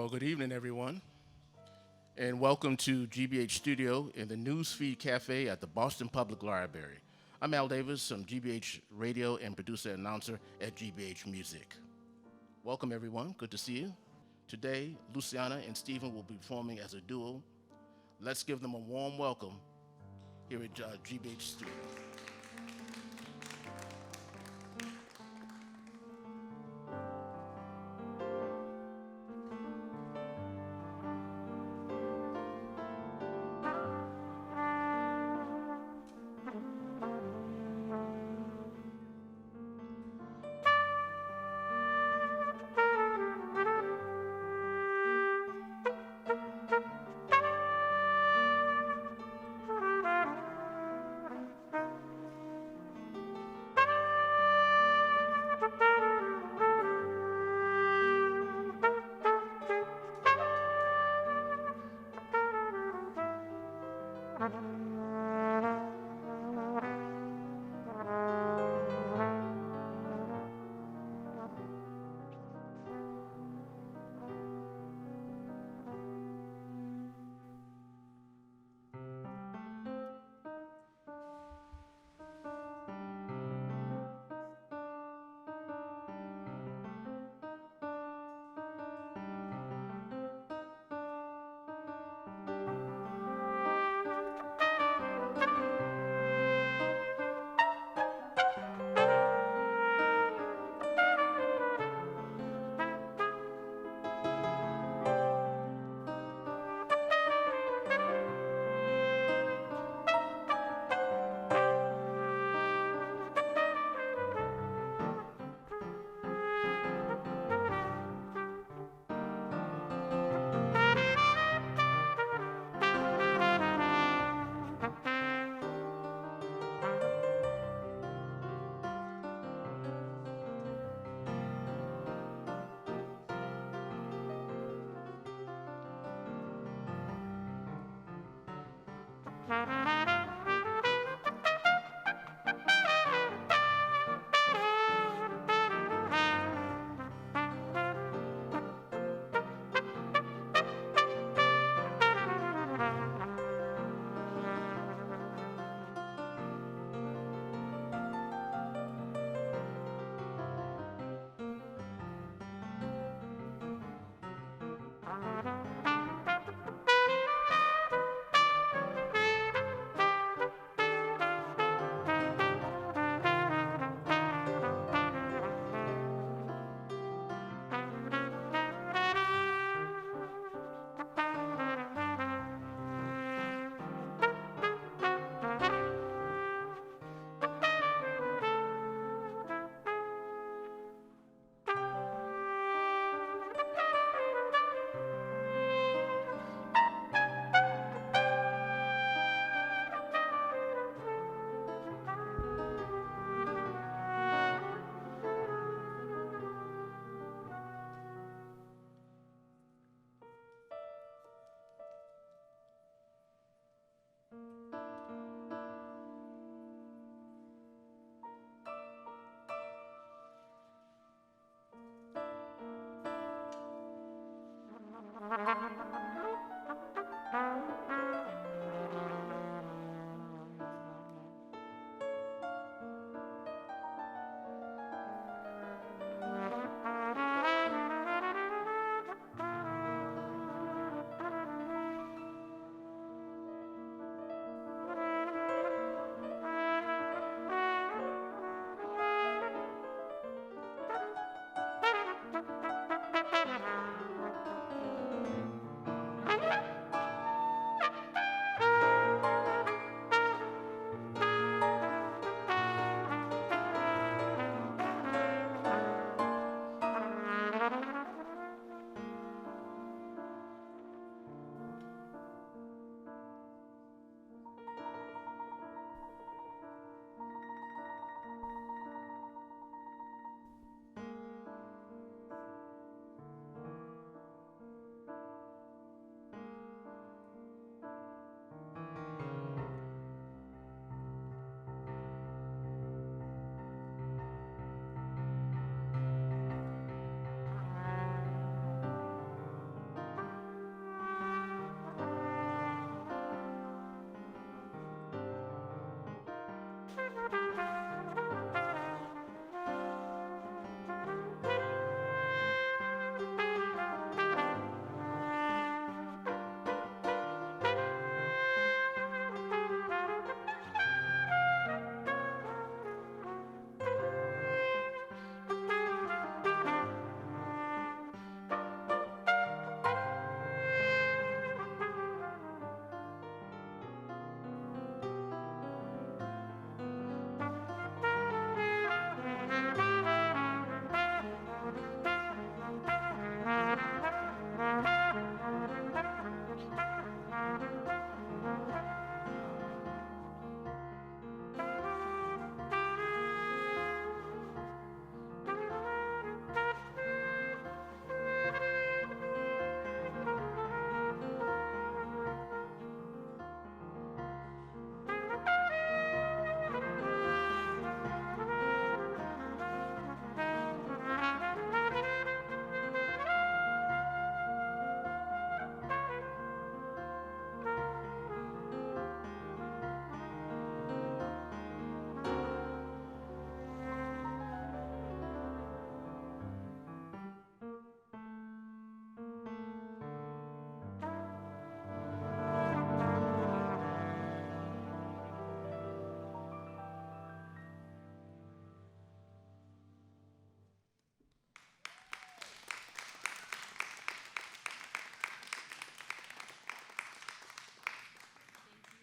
Well, good evening, everyone, and welcome to GBH Studio in the Newsfeed Cafe at the Boston Public Library. I'm Al Davis, I'm GBH radio and producer and announcer at GBH Music. Welcome, everyone. Good to see you. Today, Luciana and Steven will be performing as a duo. Let's give them a warm welcome here at GBH Studio.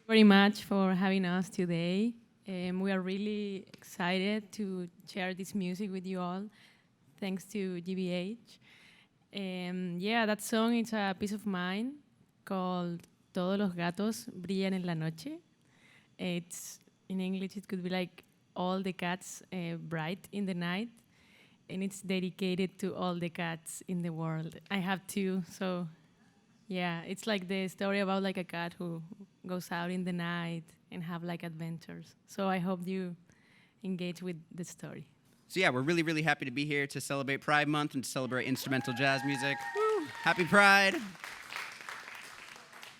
Very much for having us today. We are really excited to share this music with you all. Thanks to GBH. Yeah, that song is a piece of mine called Todos los gatos brillan en la noche. It's in English, it could be like all the cats bright in the night, and it's dedicated to all the cats in the world. I have two, so yeah, it's like the story about like a cat who goes out in the night and have like adventures. So I hope you engage with the story. So yeah, we're really, really happy to be here to celebrate Pride Month and to celebrate instrumental jazz music. Woo! Happy Pride!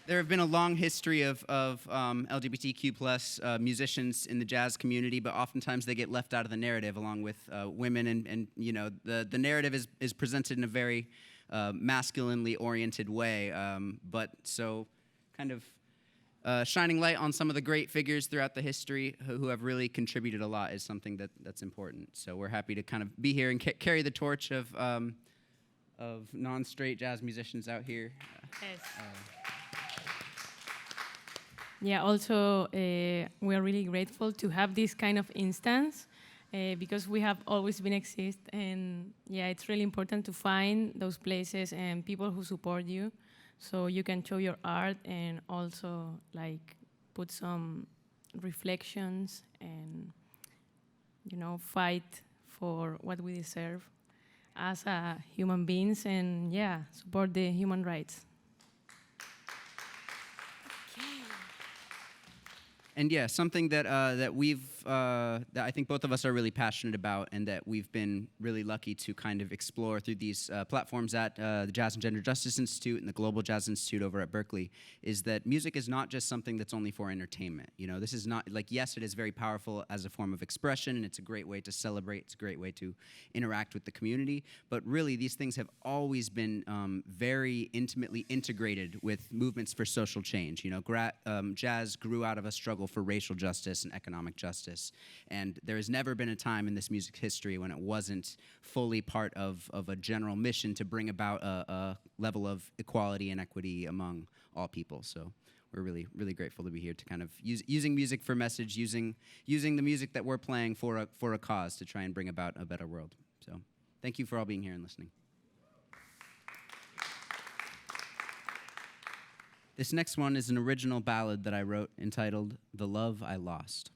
There have been a long history of LGBTQ plus musicians in the jazz community, but oftentimes they get left out of the narrative along with women, and you know the narrative is presented in a very masculinely oriented way. But so kind of shining light on some of the great figures throughout the history who have really contributed a lot is something that's important. So we're happy to kind of be here and carry the torch of non-straight jazz musicians out here. Yes. Yeah, also, we are really grateful to have this kind of instance because we have always been exist. And yeah, it's really important to find those places and people who support you so you can show your art and also like put some reflections and, you know, fight for what we deserve as human beings and yeah, support the human rights. And yeah, something that that I think both of us are really passionate about, and that we've been really lucky to kind of explore through these platforms at the Jazz and Gender Justice Institute and the Global Jazz Institute over at Berkeley, is that music is not just something that's only for entertainment. You know, this is not like, yes, it is very powerful as a form of expression, and it's a great way to celebrate. It's a great way to interact with the community. But really, these things have always been very intimately integrated with movements for social change. You know, jazz grew out of a struggle for racial justice and economic justice. And there has never been a time in this music history when it wasn't fully part of a general mission to bring about a level of equality and equity among all people. So we're really, really grateful to be here to kind of using music for message, using the music that we're playing for a cause to try and bring about a better world. So thank you for all being here and listening. This next one is an original ballad that I wrote entitled "The Love I Lost."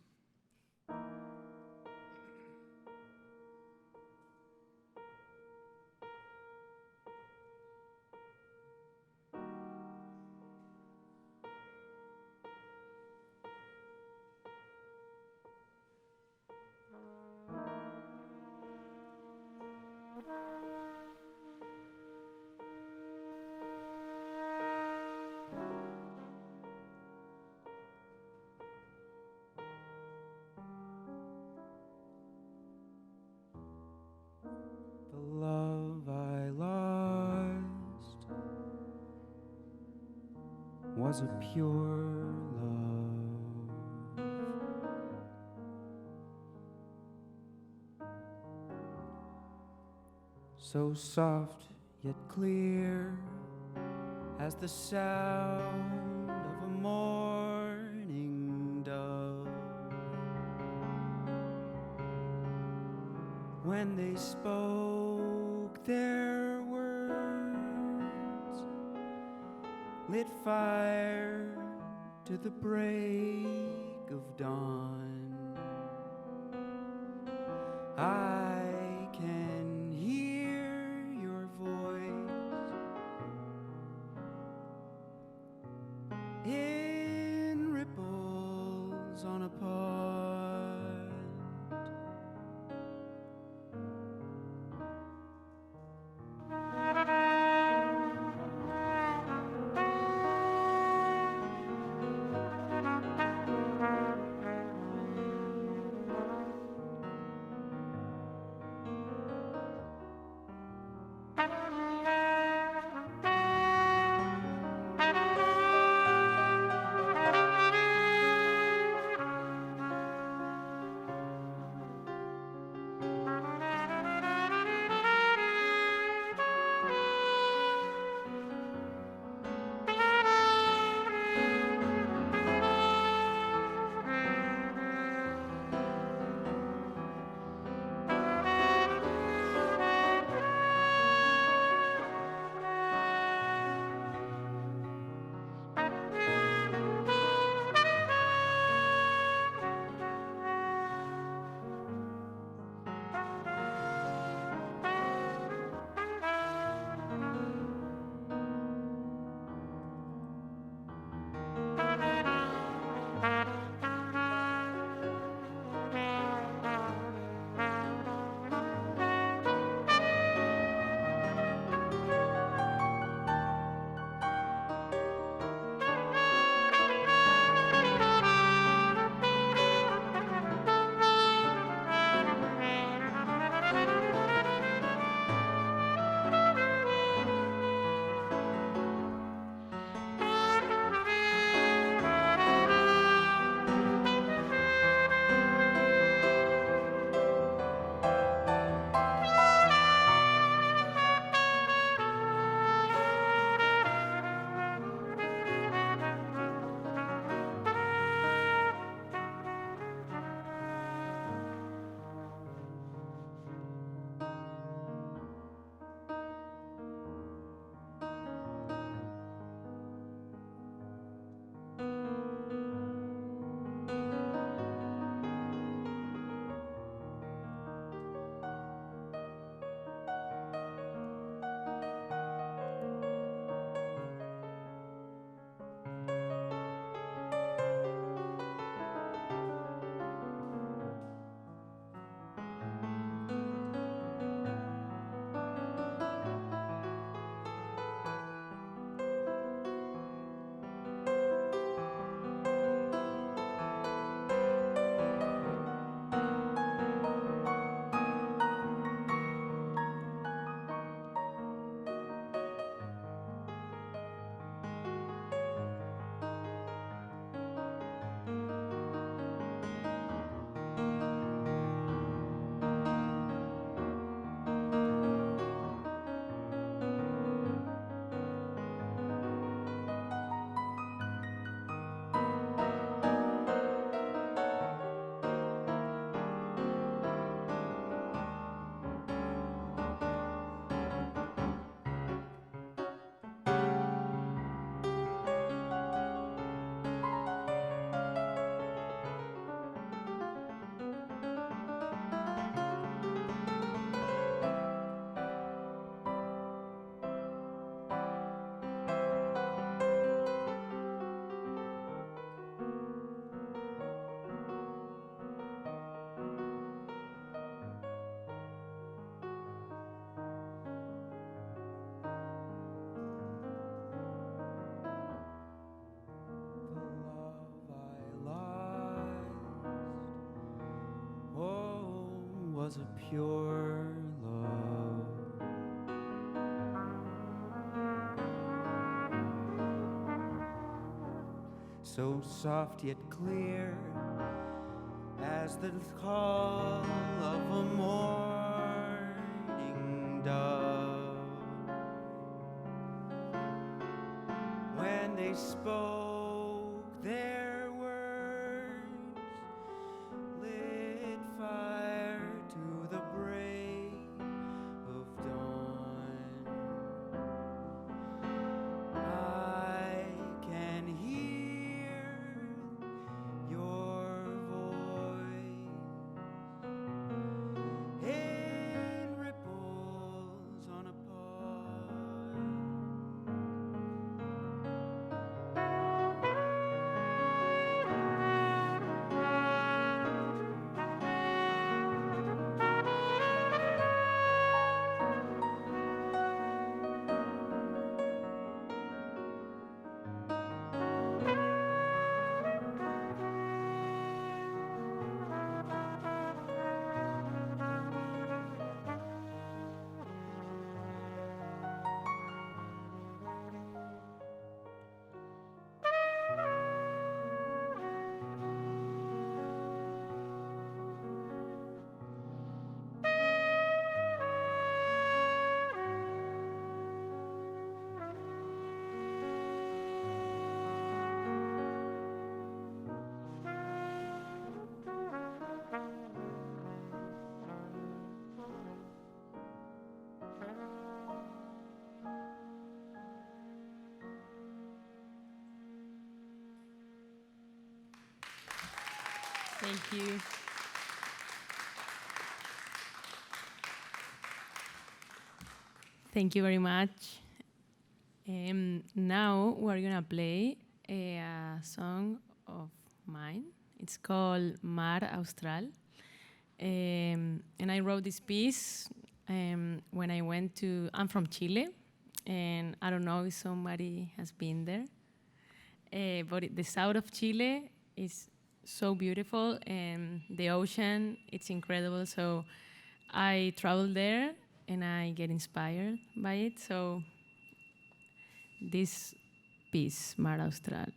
The love I lost was a pure love, so soft yet clear as the sound of a morning dove. When they spoke their words, lit fire to the break of dawn. I can hear your voice in ripples on a pond. was a pure love. So soft yet clear as the call of a morning dove. When they spoke their words, lit fire to the break of dawn. I can hear your voice in ripples on a pond. Thank you. Thank you very much. Now we're gonna play a song of mine. It's called Mar Austral. And I wrote this piece when I went to, I'm from Chile, and I don't know if somebody has been there, but the south of Chile is so beautiful, and the ocean, it's incredible. So I travel there and I get inspired by it. So this piece, Mar Austral.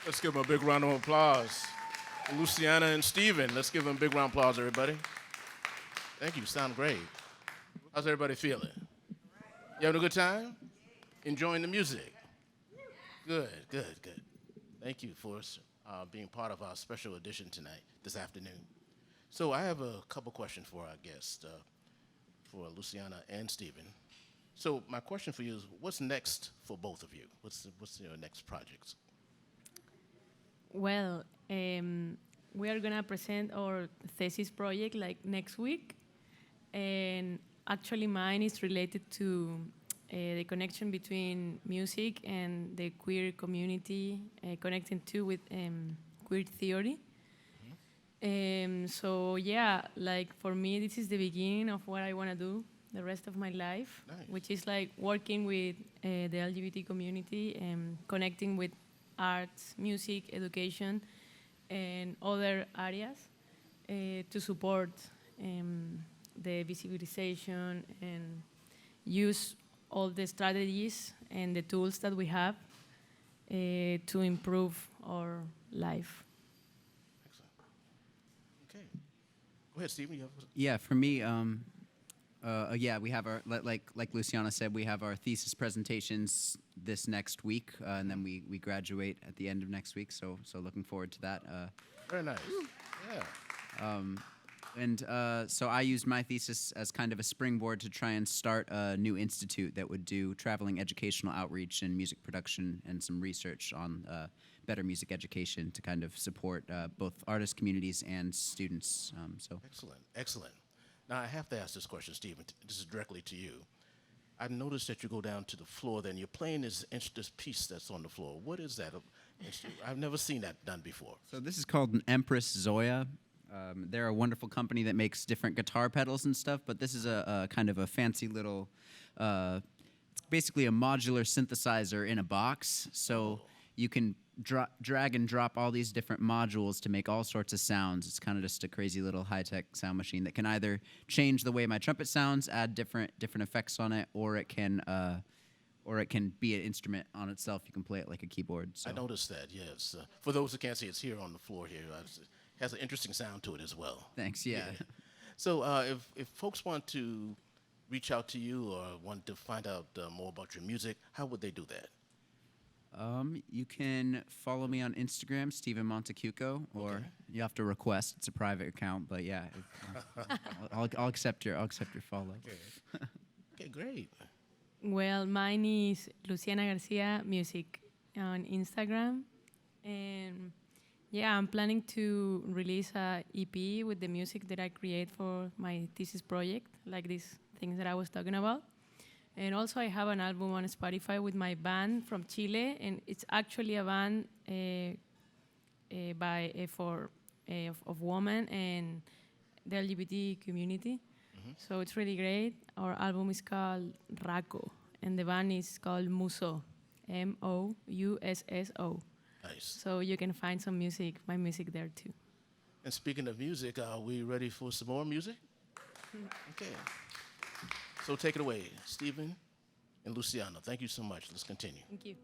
Let's give them a big round of applause. Luciana and Steven, let's give them a big round of applause, everybody. Thank you, sound great. How's everybody feeling? You having a good time? Enjoying the music? Good, good, good. Thank you for being part of our special edition tonight, this afternoon. So I have a couple questions for our guests, for Luciana and Steven. So my question for you is, what's next for both of you? What's your next projects? Well, we are gonna present our thesis project like next week, and actually mine is related to the connection between music and the queer community, connecting too with queer theory. So yeah, like for me, this is the beginning of what I want to do the rest of my life, Nice. which is like working with the LGBT community and connecting with arts, music, education, and other areas to support the visibilization and use all the strategies and the tools that we have to improve our life. Excellent. Okay. Go ahead, Steven. You have Yeah, for me, yeah, we have our like Luciana said, we have our thesis presentations this next week, and then we graduate at the end of next week. So looking forward to that. very nice. Yeah. And so I used my thesis as kind of a springboard to try and start a new institute that would do traveling educational outreach and music production and some research on better music education to kind of support both artist communities and students. Excellent, excellent. Now, I have to ask this question, Stephen. This is directly to you. I've noticed that you go down to the floor there and you're playing this piece that's on the floor. What is that? I've never seen that done before. So this is called an Empress Zoya. They're a wonderful company that makes different guitar pedals and stuff, but this is a kind of a fancy little, it's basically a modular synthesizer in a box. So you can drag and drop all these different modules to make all sorts of sounds. It's kind of just a crazy little high-tech sound machine that can either change the way my trumpet sounds, add different effects on it, or it can be an instrument on itself. You can play it like a keyboard. So. I noticed that, yes. For those who can't see, it's here on the floor here. It has an interesting sound to it as well. Thanks, yeah. So if folks want to reach out to you or want to find out more about your music, how would they do that? You can follow me on Instagram, Steven Montecucco, or you have to request. It's a private account, but yeah, I'll accept your follow. Okay, great. Well, mine is Luciana Garcia Music on Instagram, and yeah, I'm planning to release a EP with the music that I create for my thesis project, like these things that I was talking about. And also I have an album on Spotify with my band from Chile, and it's actually a band of women and the LGBT community. So it's really great. Our album is called Raco, and the band is called Musso, Mousso. Nice. So you can find my music there too. And speaking of music, are we ready for some more music? Okay. So take it away, Steven and Luciana. Thank you so much. Let's continue. Thank you.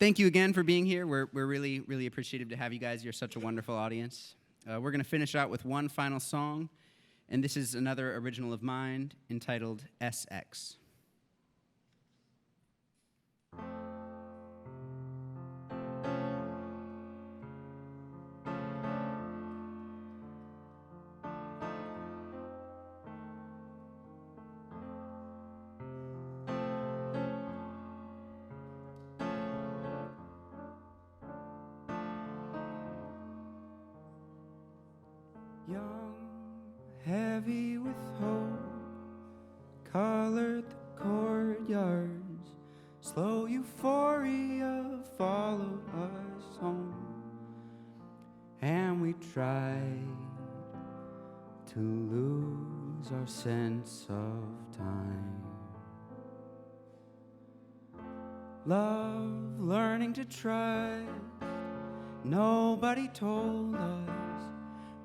thank you again for being here. We're really, really appreciative to have you guys. You're such a wonderful audience. We're going to finish out with one final song, and this is another original of mine entitled SX. Young, heavy with hope, colored the courtyards, slow euphoria followed us home, and we tried to lose our sense of time. Love, learning to trust, nobody told us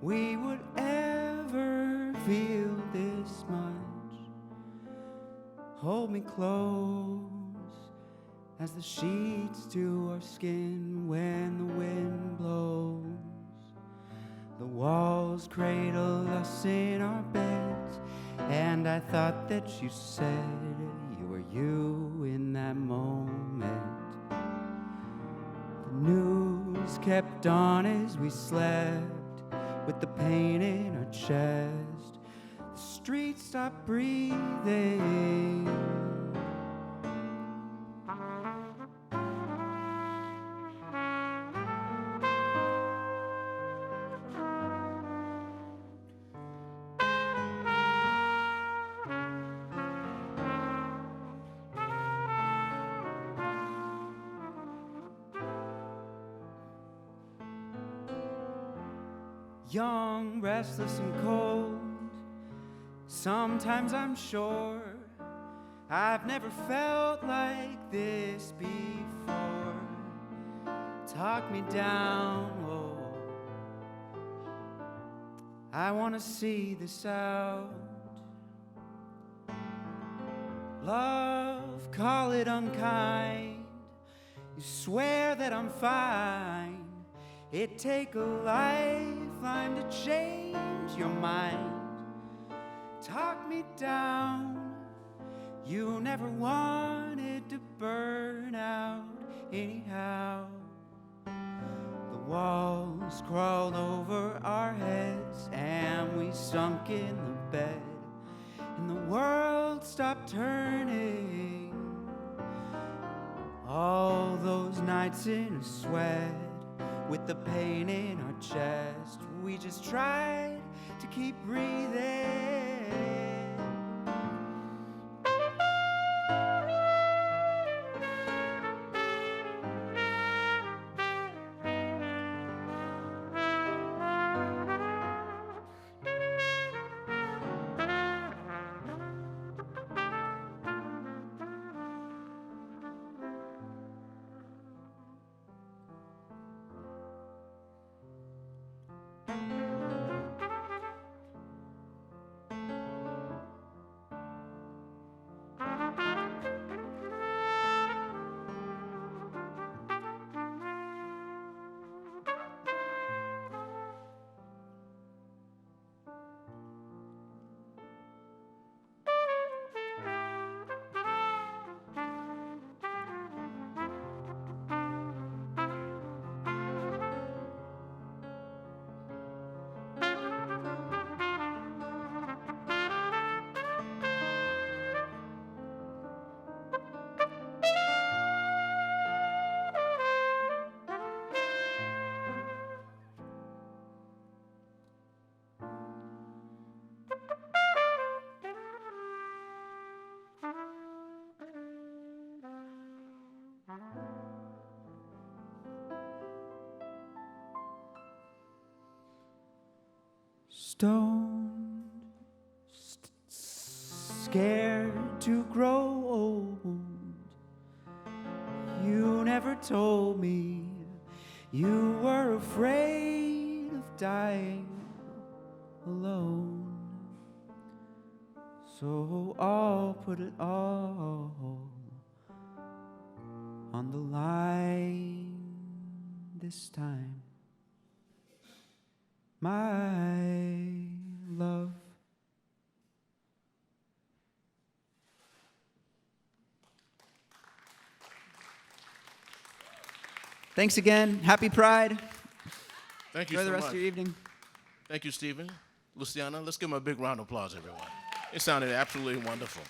we would ever feel this much. Hold me close as the sheets to our skin when the wind blows. The walls cradle us in our beds, and I thought that you said you were you in that moment. The news kept on as we slept, with the pain in our chest. The streets stopped breathing. Young, restless and cold, sometimes I'm sure I've never felt like this before. Talk me down, oh, I wanna see this out. Love, call it unkind, you swear that I'm fine. It'd take a lifeline to change your mind. Talk me down, you never wanted to burn out anyhow. The walls crawled over our heads and we sunk in the bed, and the world stopped turning. All those nights in a sweat, with the pain in our chest, we just tried to keep breathing. Stoned, scared to grow old. You never told me you were afraid of dying alone. So I'll put it all on the line this time, my love. Thanks again. Happy Pride. Thank you Enjoy so the rest much. of your evening. Thank you, Steven. Luciana, let's give him a big round of applause, everyone. It sounded absolutely wonderful.